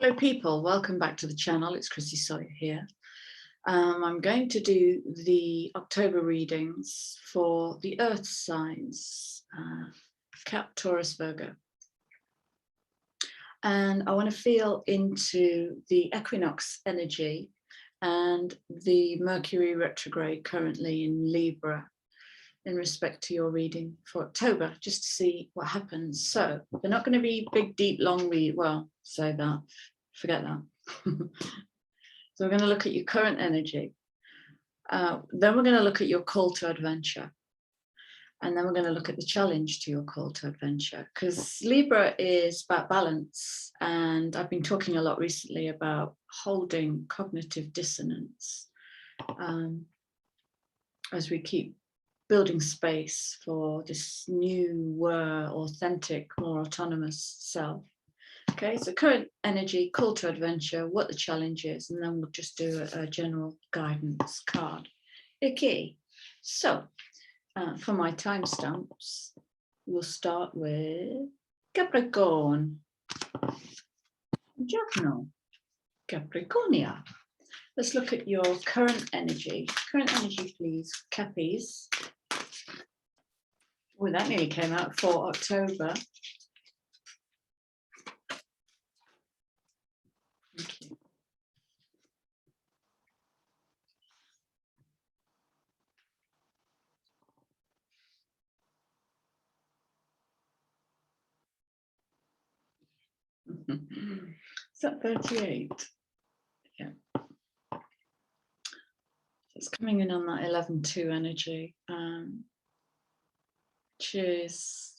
Hello people, welcome back to the channel. It's Chrissy Sawyer here. I'm going to do the October readings for the earth signs, Cap, Taurus, Virgo. And I want to feel into the equinox energy and the Mercury retrograde currently in Libra in respect to your reading for October, just to see what happens. So they're not going to be big, deep, long read. Well, say that. Forget that. So we're going to look at your current energy. Then we're going to look at your call to adventure. And then we're going to look at the challenge to your call to adventure. Because Libra is about balance. And I've been talking a lot recently about holding cognitive dissonance as we keep building space for this new, authentic, more autonomous self. Okay, so current energy, call to adventure, what the challenge is, and then we'll just do a general guidance card. Okay, so for my timestamps, we'll start with Capricorn. Buongiorno, Capricornia. Let's look at your current energy. Current energy, please, Cappies. Oh, that nearly came out for October. Thank you. Is that 38? Yeah. So it's coming in on that 11-2 energy, which is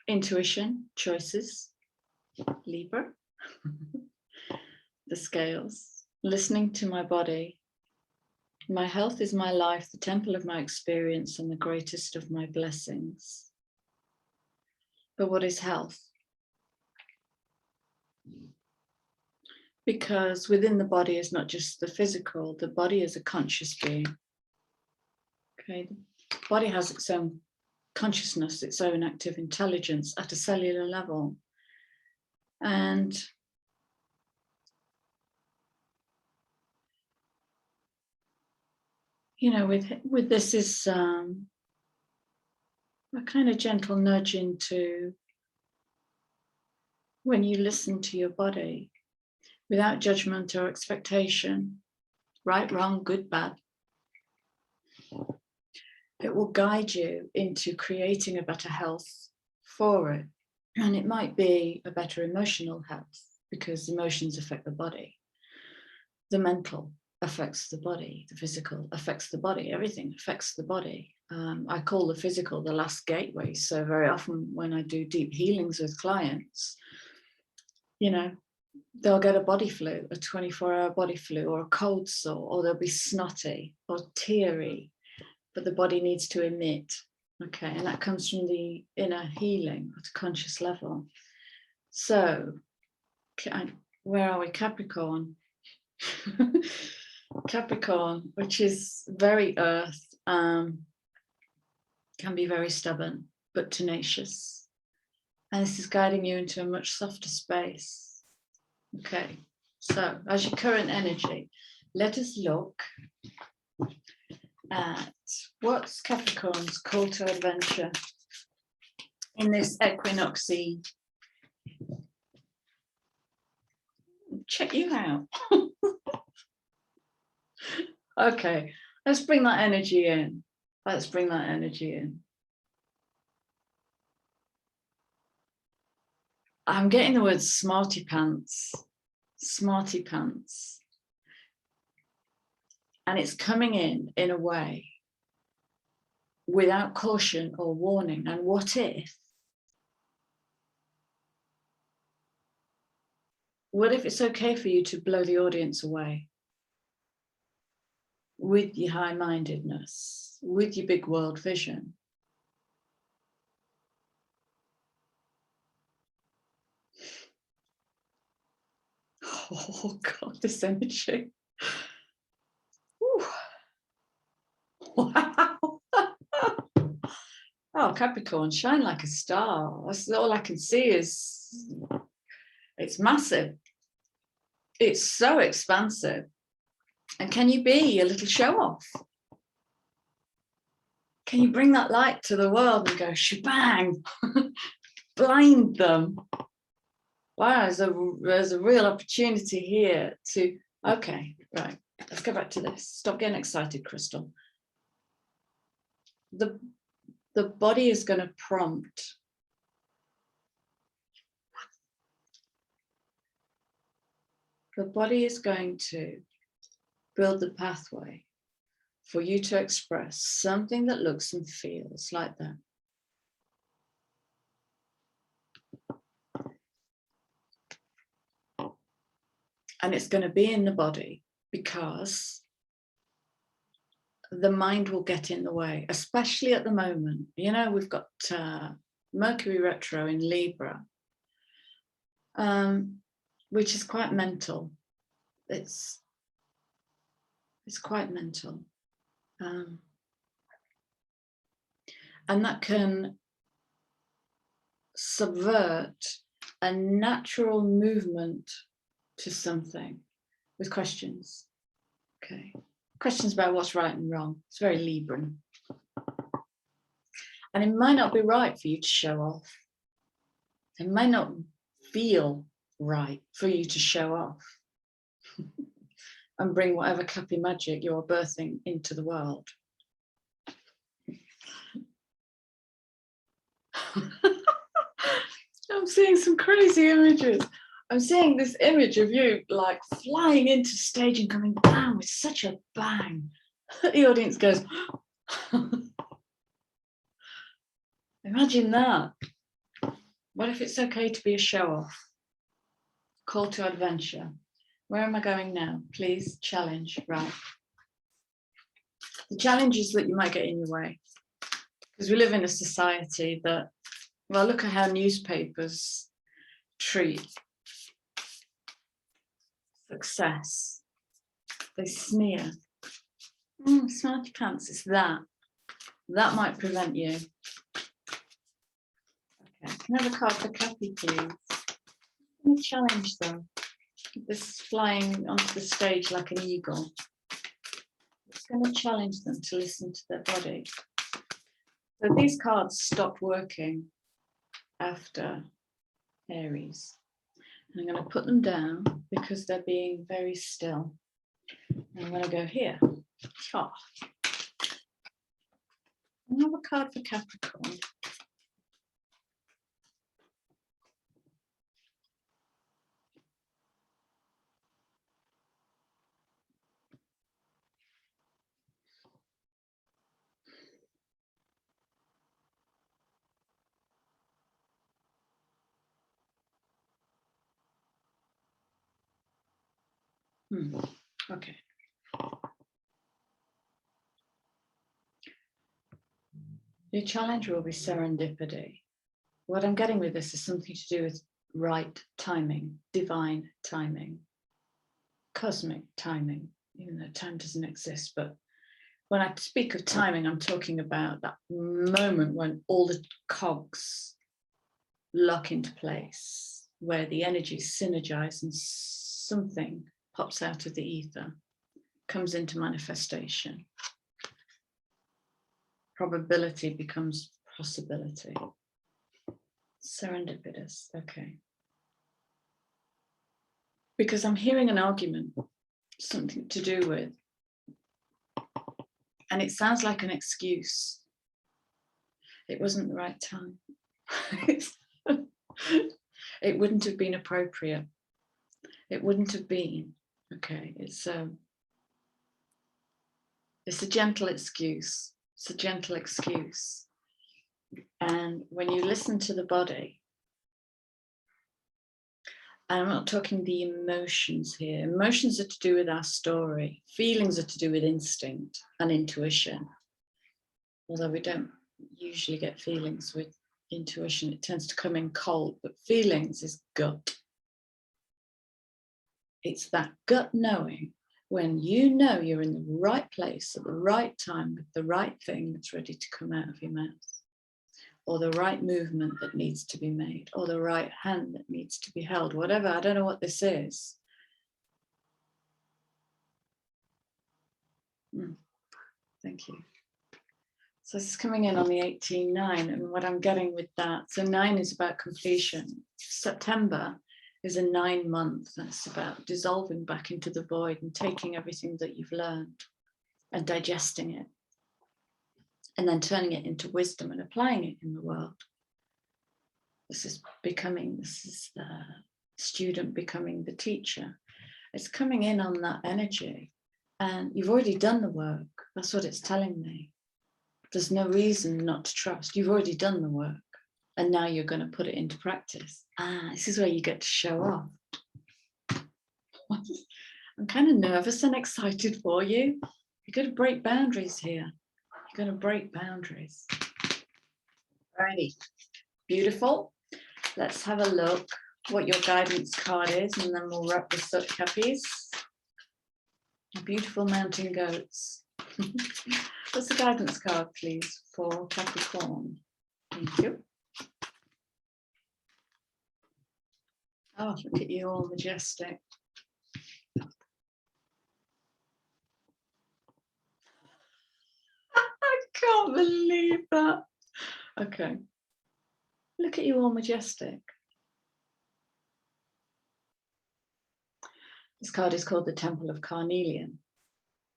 intuition, choices, Libra. The scales, listening to my body. My health is my life, the temple of my experience and the greatest of my blessings. But what is health? Because within the body is not just the physical, the body is a conscious being. Okay, the body has its own consciousness, its own active intelligence at a cellular level. And you know, with this is a kind of gentle nudge into when you listen to your body without judgment or expectation, right, wrong, good, bad. It will guide you into creating a better health for it. And it might be a better emotional health because emotions affect the body. The mental affects the body, the physical affects the body, everything affects the body. I call the physical the last gateway. So very often when I do deep healings with clients, you know, they'll get a body flu, a 24-hour body flu, or a cold sore, or they'll be snotty or teary, but the body needs to emit. Okay, and that comes from the inner healing at a conscious level. So, where are we? Capricorn. Capricorn, which is very earth, can be very stubborn, but tenacious. And this is guiding you into a much softer space. Okay, so as your current energy, let us look at what's Capricorn's call to adventure in this equinoxy. Check you out. Okay, let's bring that energy in. Let's bring that energy in. I'm getting the word smarty pants. Smarty pants. And it's coming in a way without caution or warning. And what if it's okay for you to blow the audience away with your high-mindedness, with your big world vision? Oh God, this energy. Ooh. Wow. Oh, Capricorn, shine like a star. That's all I can see is It's massive. It's so expansive. And can you be a little show off? Can you bring that light to the world and go shebang, blind them? Wow, there's a real opportunity here to, okay, right, let's go back to this. Stop getting excited, Crystal. The body is going to prompt. The body is going to build the pathway for you to express something that looks and feels like that. And it's going to be in the body because the mind will get in the way, especially at the moment. You know, we've got Mercury retro in Libra, which is quite mental. It's quite mental. And that can subvert a natural movement to something with questions. Okay. Questions about what's right and wrong. It's very Libran. And it might not be right for you to show off. It might not feel right for you to show off and bring whatever cappy magic you're birthing into the world. I'm seeing some crazy images. I'm seeing this image of you like flying into stage and coming down with such a bang. The audience goes, imagine that. What if it's okay to be a show-off? Call to adventure. Where am I going now? Please, challenge, right. The challenge is that you might get in your way. Because we live in a society that, well, look at how newspapers treat success. They sneer. Smarty pants, it's that. That might prevent you. Okay, another card for Cappy, please. I'm going to challenge them. This flying onto the stage like an eagle. It's going to challenge them to listen to their body. So these cards stop working after Aries. And I'm going to put them down because they're being very still. And I'm going to go here. Oh. Another card for Capricorn. Okay. Your challenge will be serendipity. What I'm getting with this is something to do with right timing, divine timing, cosmic timing, even though time doesn't exist. But when I speak of timing, I'm talking about that moment when all the cogs lock into place, where the energies synergize and something pops out of the ether, comes into manifestation. Probability becomes possibility. Serendipitous, okay. Because I'm hearing an argument, something to do with, and it sounds like an excuse. It wasn't the right time. It wouldn't have been appropriate. It wouldn't have been. Okay, it's a gentle excuse. It's a gentle excuse. And when you listen to the body, and I'm not talking the emotions here. Emotions are to do with our story. Feelings are to do with instinct and intuition. Although we don't usually get feelings with intuition, it tends to come in cold, but feelings is gut. It's that gut knowing when you know you're in the right place at the right time with the right thing that's ready to come out of your mouth. or the right movement that needs to be made, or the right hand that needs to be held, whatever. I don't know what this is. Thank you. So this is coming in on the 18-9, and what I'm getting with that, so 9 is about completion. September is a 9-month. That's about dissolving back into the void and taking everything that you've learned and digesting it, and then turning it into wisdom and applying it in the world. This is the student becoming the teacher. It's coming in on that energy, and you've already done the work. That's what it's telling me. There's no reason not to trust. You've already done the work, and now you're going to put it into practice. This is where you get to show off. I'm kind of nervous and excited for you. You're going to break boundaries here. You're going to break boundaries. Alrighty, beautiful. Let's have a look what your guidance card is, and then we'll wrap this up, Cappies. Beautiful mountain goats. What's the guidance card, please, for Capricorn? Thank you. Oh, look at you, all majestic. I can't believe that. Okay. Look at you, all majestic. This card is called the Temple of Carnelian.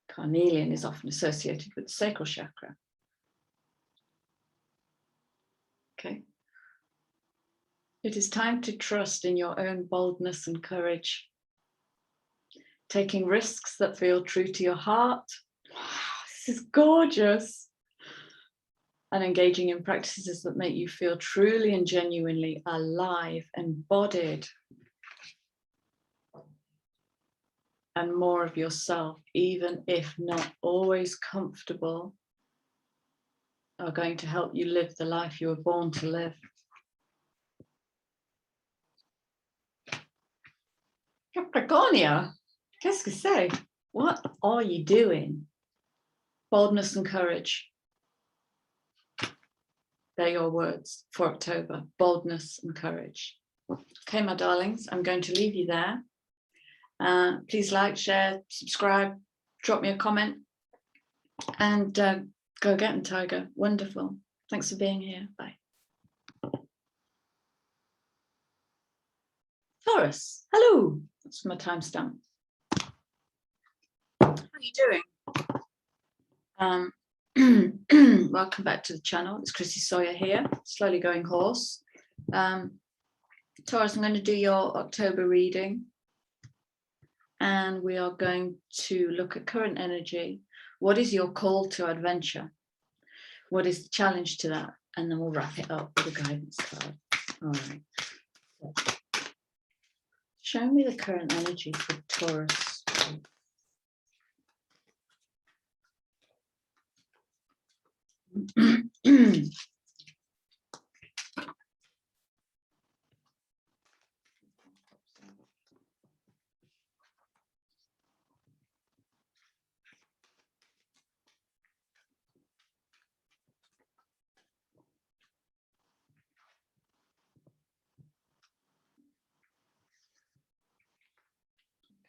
Carnelian is often associated with the sacral chakra. Okay. It is time to trust in your own boldness and courage, taking risks that feel true to your heart. This is gorgeous. And engaging in practices that make you feel truly and genuinely alive, embodied, and more of yourself, even if not always comfortable, are going to help you live the life you were born to live. Capricornia, qu'est-ce que c'est? What are you doing? Boldness and courage. They're your words for October. Boldness and courage. Okay, my darlings, I'm going to leave you there. Please like, share, subscribe, drop me a comment, and go get them, Tiger. Wonderful. Thanks for being here. Bye. Taurus, hello. That's my timestamp. How are you doing? Welcome back to the channel. It's Chrissy Sawyer here, slowly going horse. Taurus, I'm going to do your October reading. And we are going to look at current energy. What is your call to adventure? What is the challenge to that? And then we'll wrap it up with a guidance card. All right. Show me the current energy for Taurus.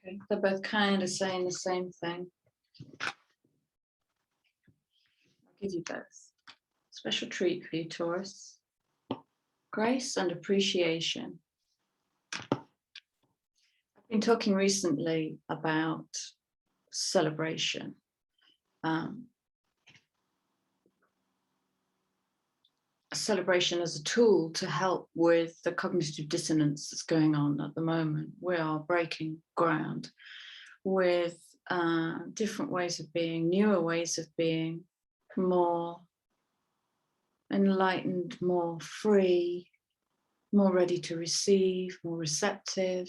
Okay, they're both kind of saying the same thing. I'll give you both. Special treat for you, Taurus. Grace and appreciation. I've been talking recently about celebration. Celebration as a tool to help with the cognitive dissonance that's going on at the moment. We are breaking ground with different ways of being, newer ways of being, more enlightened, more free, more ready to receive, more receptive.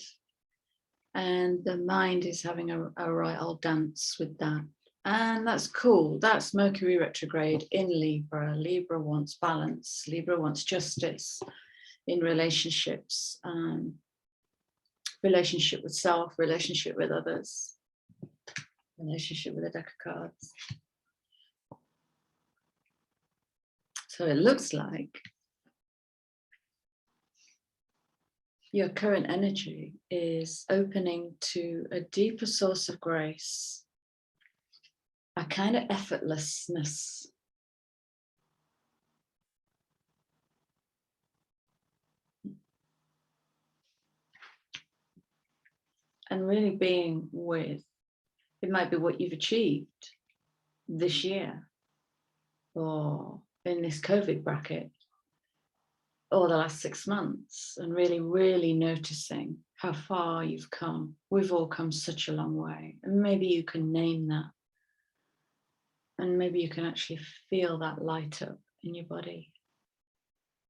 And the mind is having a right old dance with that. And that's cool. That's Mercury retrograde in Libra. Libra wants balance. Libra wants justice in relationships, relationship with self, relationship with others, relationship with a deck of cards. So it looks like your current energy is opening to a deeper source of grace, a kind of effortlessness. And really being with, it might be what you've achieved this year, or in this COVID bracket, or the last 6 months, and really noticing how far you've come. We've all come such a long way, and maybe you can name that, and maybe you can actually feel that light up in your body.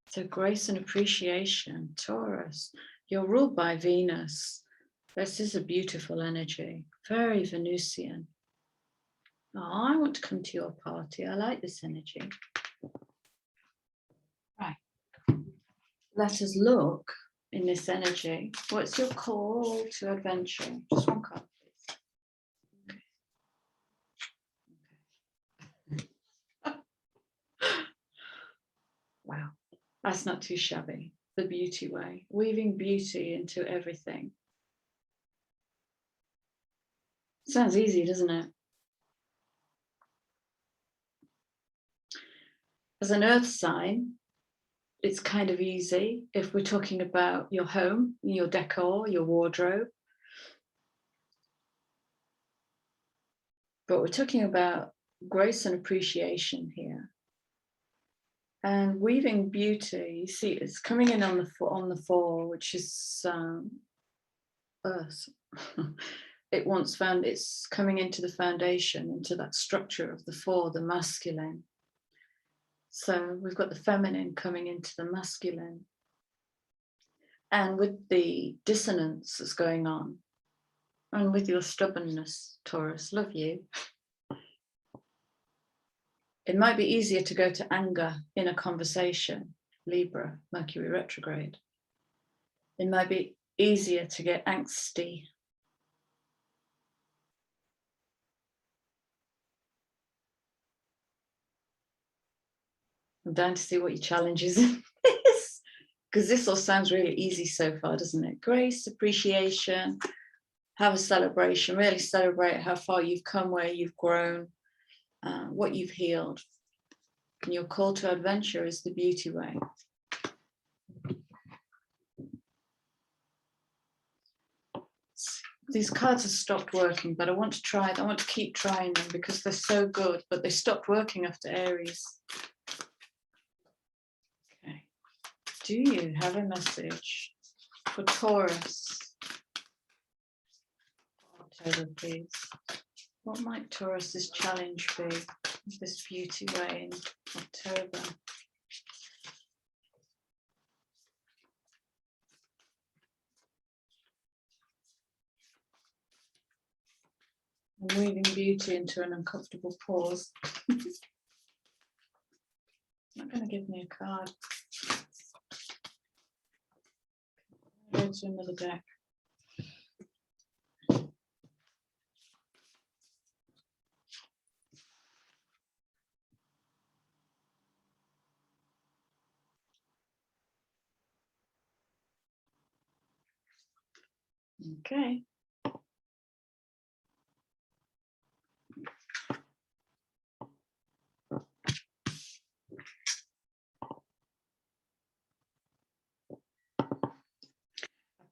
So grace and appreciation, Taurus, you're ruled by Venus. This is a beautiful energy, very Venusian. Oh, I want to come to your party. I like this energy. Right. Let us look in this energy. What's your call to adventure? Just one card, please. Okay. Wow, that's not too shabby. The beauty way, weaving beauty into everything. Sounds easy, doesn't it? As an earth sign, it's kind of easy if we're talking about your home, your decor, your wardrobe. But we're talking about grace and appreciation here. And weaving beauty, you see, it's coming in on the four, which is earth. It's coming into the foundation, into that structure of the four, the masculine. So we've got the feminine coming into the masculine. And with the dissonance that's going on, and with your stubbornness, Taurus, love you, it might be easier to go to anger in a conversation, Libra, Mercury retrograde. It might be easier to get angsty. I'm down to see what your challenges is, because this all sounds really easy so far, doesn't it? Grace, appreciation, have a celebration, really celebrate how far you've come, where you've grown, what you've healed. And your call to adventure is the beauty way. These cards have stopped working, but I want to keep trying them because they're so good, but they stopped working after Aries. Okay. Do you have a message for Taurus? October, please. What might Taurus's challenge be with this beauty way in October? I'm weaving beauty into an uncomfortable pause. Not going to give me a card. Go to another deck. Okay.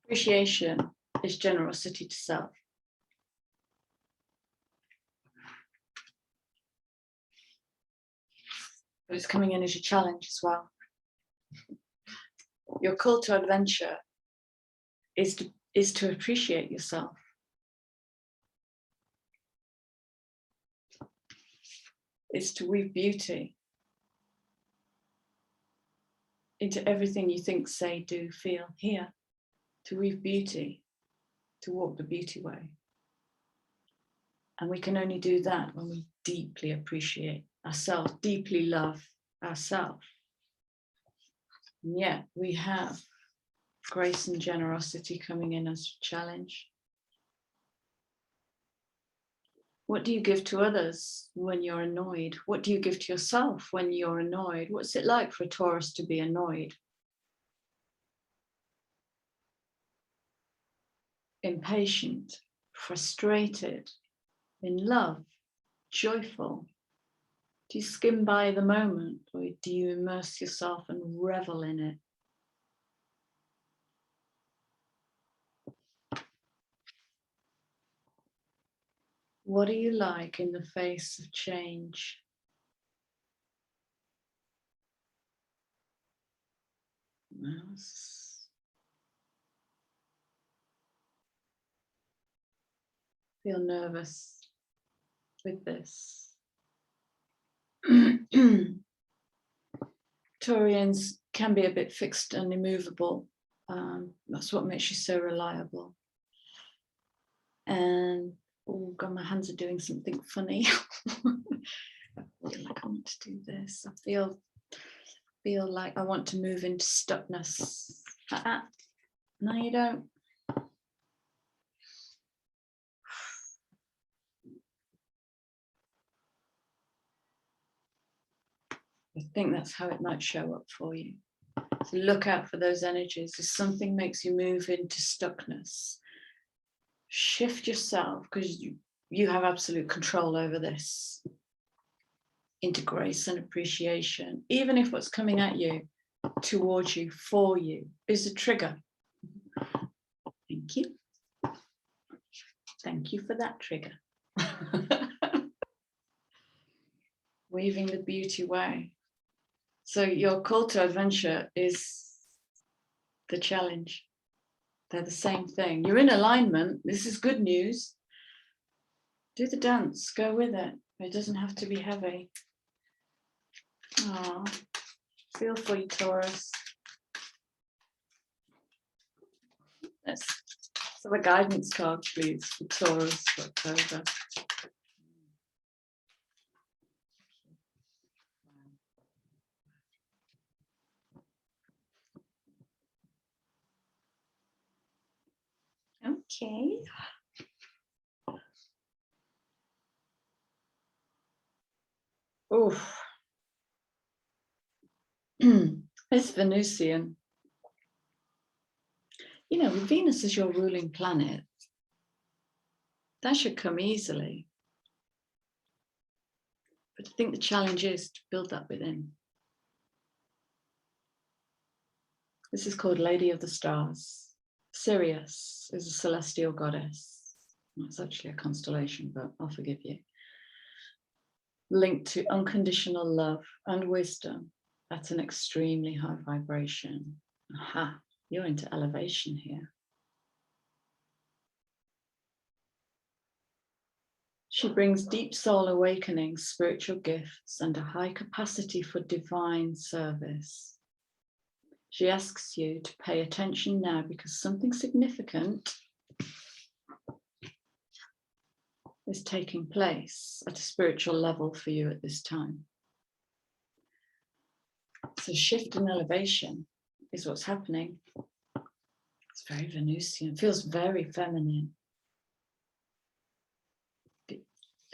Appreciation is generosity to self. But it's coming in as your challenge as well. Your call to adventure is to appreciate yourself. It's to weave beauty into everything you think, say, do, feel, hear. To weave beauty, to walk the beauty way. And we can only do that when we deeply appreciate ourselves, deeply love ourselves. And yet we have grace and generosity coming in as a challenge. What do you give to others when you're annoyed? What do you give to yourself when you're annoyed? What's it like for a Taurus to be annoyed? impatient, frustrated, in love, joyful? Do you skim by the moment, or do you immerse yourself and revel in it? What are you like in the face of change? Feel nervous with this. Taurians can be a bit fixed and immovable. That's what makes you so reliable. And oh God, my hands are doing something funny. I feel like I want to do this. I feel like I want to move into stuckness. No, you don't. I think that's how it might show up for you. So look out for those energies. If something makes you move into stuckness, shift yourself, because you have absolute control over this, into grace and appreciation, even if what's coming at you, towards you, for you, is a trigger. Thank you. Thank you for that trigger. Weaving the beauty way. So your call to adventure is the challenge. They're the same thing. You're in alignment. This is good news. Do the dance. Go with it. It doesn't have to be heavy. Oh, feel for you, Taurus. Let's have a guidance card, please, for Taurus for October. Okay. Oof. It's Venusian. You know, with Venus as your ruling planet, that should come easily. But I think the challenge is to build that within. This is called Lady of the Stars. Sirius is a celestial goddess. It's actually a constellation, but I'll forgive you. Linked to unconditional love and wisdom at an extremely high vibration. Aha, you're into elevation here. She brings deep soul awakening, spiritual gifts, and a high capacity for divine service. She asks you to pay attention now, because something significant is taking place at a spiritual level for you at this time. So shift and elevation is what's happening. It's very Venusian, feels very feminine.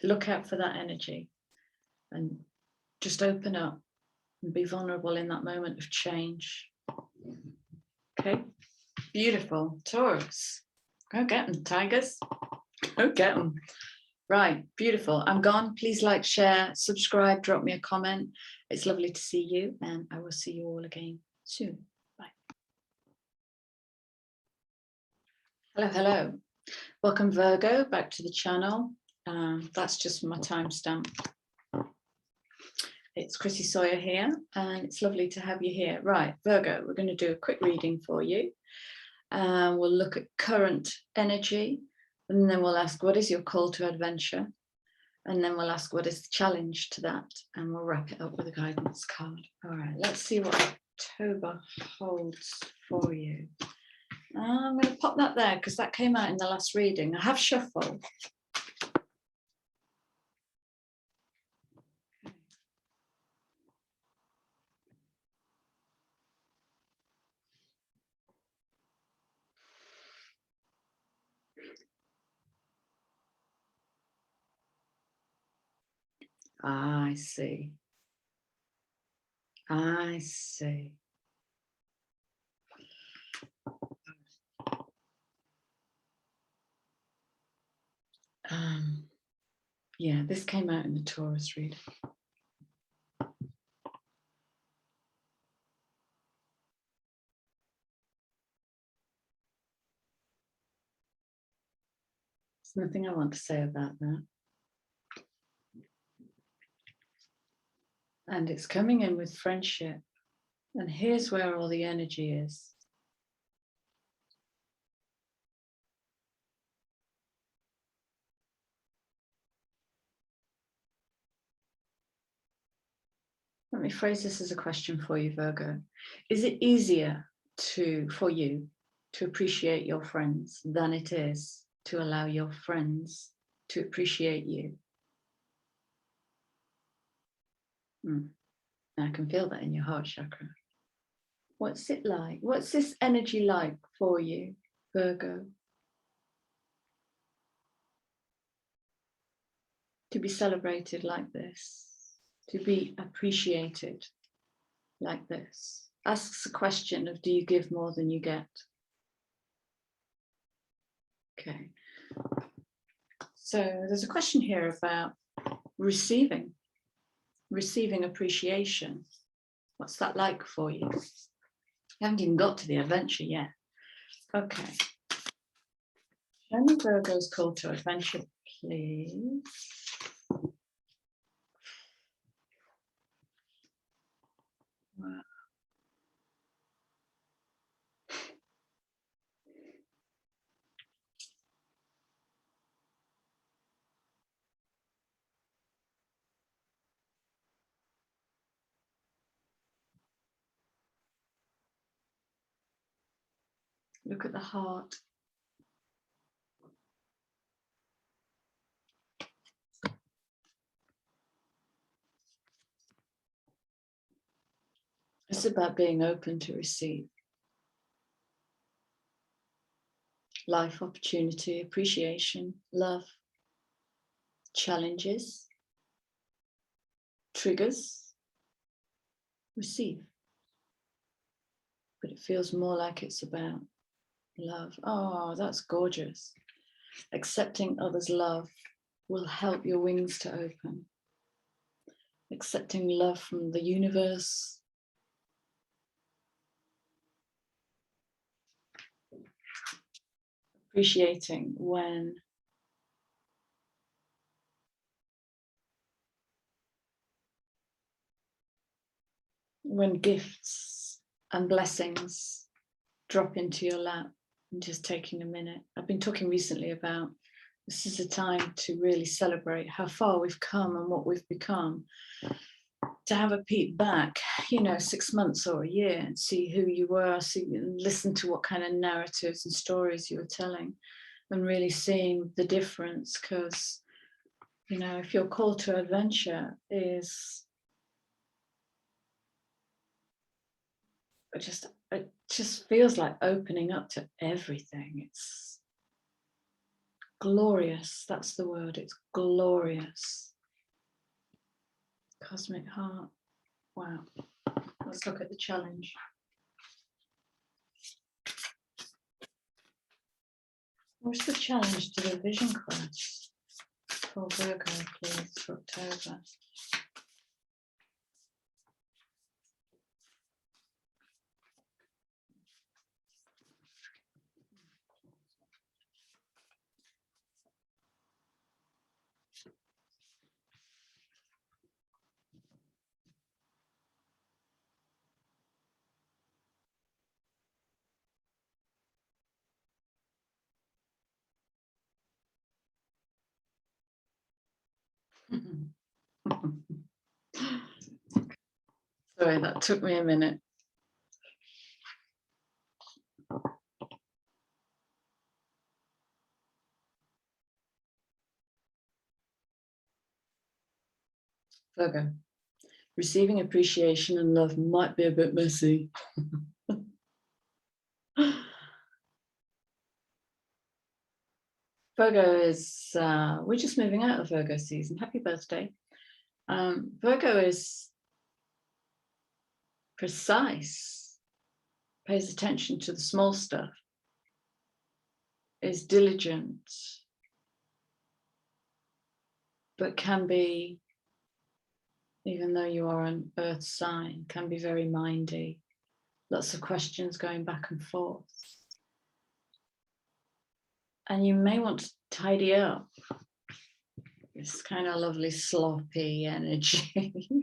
Look out for that energy and just open up and be vulnerable in that moment of change. Okay, beautiful. Taurus, go get them, tigers. Go get them. Right, beautiful. I'm gone. Please like, share, subscribe, drop me a comment. It's lovely to see you, and I will see you all again soon. Bye. Hello, hello. Welcome, Virgo, back to the channel. That's just my timestamp. It's Chrissy Sawyer here, and it's lovely to have you here. Right, Virgo, we're going to do a quick reading for you. We'll look at current energy, and then we'll ask, what is your call to adventure? And then we'll ask, what is the challenge to that? And we'll wrap it up with a guidance card. All right, let's see what October holds for you. I'm going to pop that there because that came out in the last reading. I have shuffled. I see. I see. Yeah, this came out in the Taurus reading. There's nothing I want to say about that. And it's coming in with friendship. And here's where all the energy is. Let me phrase this as a question for you, Virgo. Is it easier for you to appreciate your friends than it is to allow your friends to appreciate you? I can feel that in your heart chakra. What's it like? What's this energy like for you, Virgo? To be celebrated like this, to be appreciated like this. Asks the question of, do you give more than you get? Okay. So there's a question here about receiving appreciation. What's that like for you? You haven't even got to the adventure yet. Okay. Show me Virgo's call to adventure, please. Wow. Look at the heart. It's about being open to receive. Life, opportunity, appreciation, love, challenges, triggers, receive. But it feels more like it's about love. Oh, that's gorgeous. Accepting others' love will help your wings to open. Accepting love from the universe. Appreciating when gifts and blessings drop into your lap, and just taking a minute. I've been talking recently about this is a time to really celebrate how far we've come and what we've become. To have a peek back, 6 months or a year, and see who you were, listen to what kind of narratives and stories you were telling, and really seeing the difference. Because, if your call to adventure is it just feels like opening up to everything. It's glorious. That's the word. It's glorious. Cosmic heart. Wow. Let's look at the challenge. What's the challenge to the vision quest for Virgo, please, for October? Sorry, that took me a minute. Virgo, receiving appreciation and love might be a bit messy. Virgo is, we're just moving out of Virgo season. Happy birthday. Virgo is precise, pays attention to the small stuff, is diligent, but can be, even though you are an earth sign, can be very mindy. Lots of questions going back and forth. And you may want to tidy up this kind of lovely sloppy energy.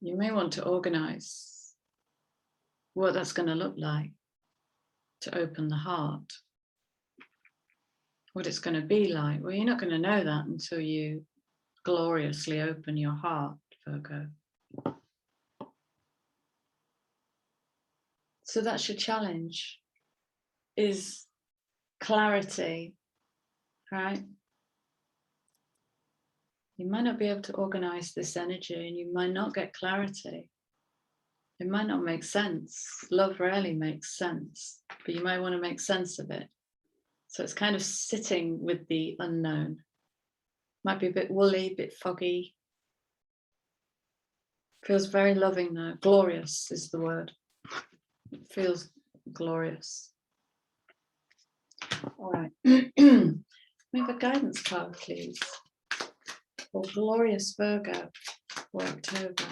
You may want to organize what that's going to look like to open the heart. What it's going to be like. Well, you're not going to know that until you gloriously open your heart, Virgo. So that's your challenge, is clarity, right? You might not be able to organize this energy and you might not get clarity. It might not make sense. Love rarely makes sense, but you might want to make sense of it. So it's kind of sitting with the unknown. Might be a bit woolly, a bit foggy. Feels very loving though. Glorious is the word. It feels glorious. All right. We have a guidance card, please. For glorious Virgo for October.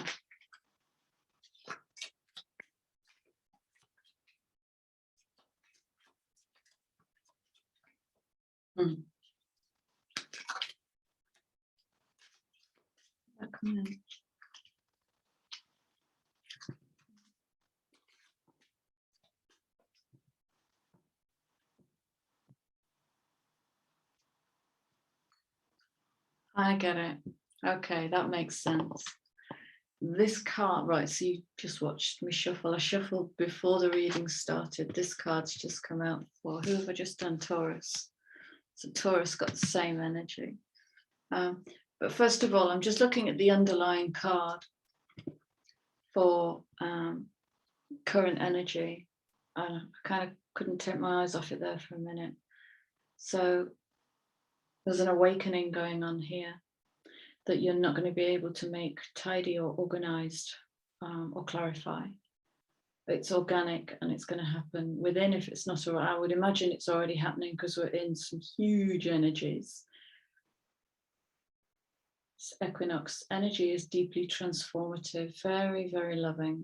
Come in. I get it. Okay, that makes sense. This card, right, so you just watched me shuffle. I shuffled before the reading started. This card's just come out for, who have I just done? Taurus. So Taurus got the same energy. But first of all, I'm just looking at the underlying card for current energy. I kind of couldn't take my eyes off it there for a minute. So there's an awakening going on here that you're not going to be able to make tidy or organized or clarify. It's organic and it's going to happen within, if it's not, or I would imagine it's already happening because we're in some huge energies. This equinox energy is deeply transformative, very, very loving.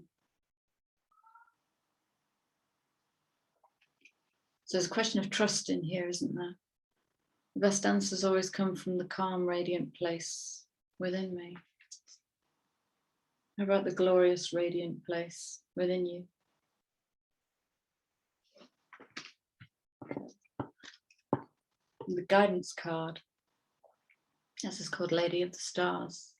So there's a question of trust in here, isn't there? The best answers always come from the calm, radiant place within me. How about the glorious, radiant place within you? And the guidance card, this is called Lady of the Stars.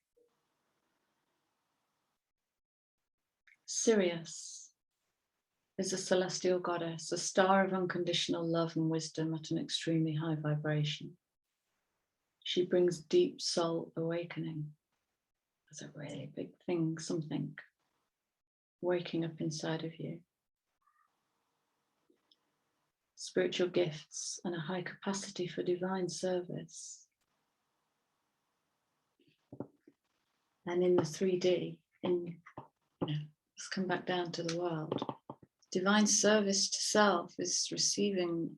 Sirius is a celestial goddess, a star of unconditional love and wisdom at an extremely high vibration. She brings deep soul awakening. That's a really big thing, something waking up inside of you. Spiritual gifts and a high capacity for divine service. And in the 3D, let's come back down to the world. Divine service to self is receiving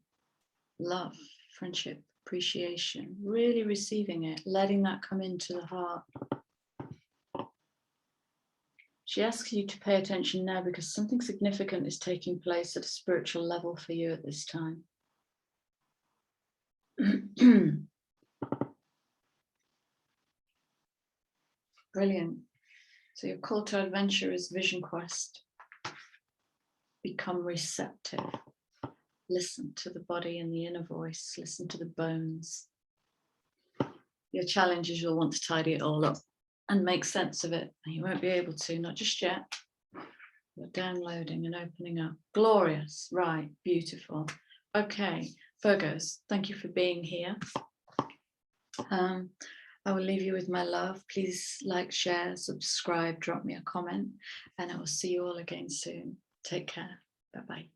love, friendship, appreciation, really receiving it, letting that come into the heart. She asks you to pay attention now because something significant is taking place at a spiritual level for you at this time. Brilliant. So your call to adventure is vision quest. Become receptive. Listen to the body and the inner voice. Listen to the bones. Your challenge is you'll want to tidy it all up and make sense of it. And you won't be able to, not just yet. You're downloading and opening up. Glorious. Right. Beautiful. Okay. Virgos, thank you for being here. I will leave you with my love. Please like, share, subscribe, drop me a comment, and I will see you all again soon. Take care. Bye-bye.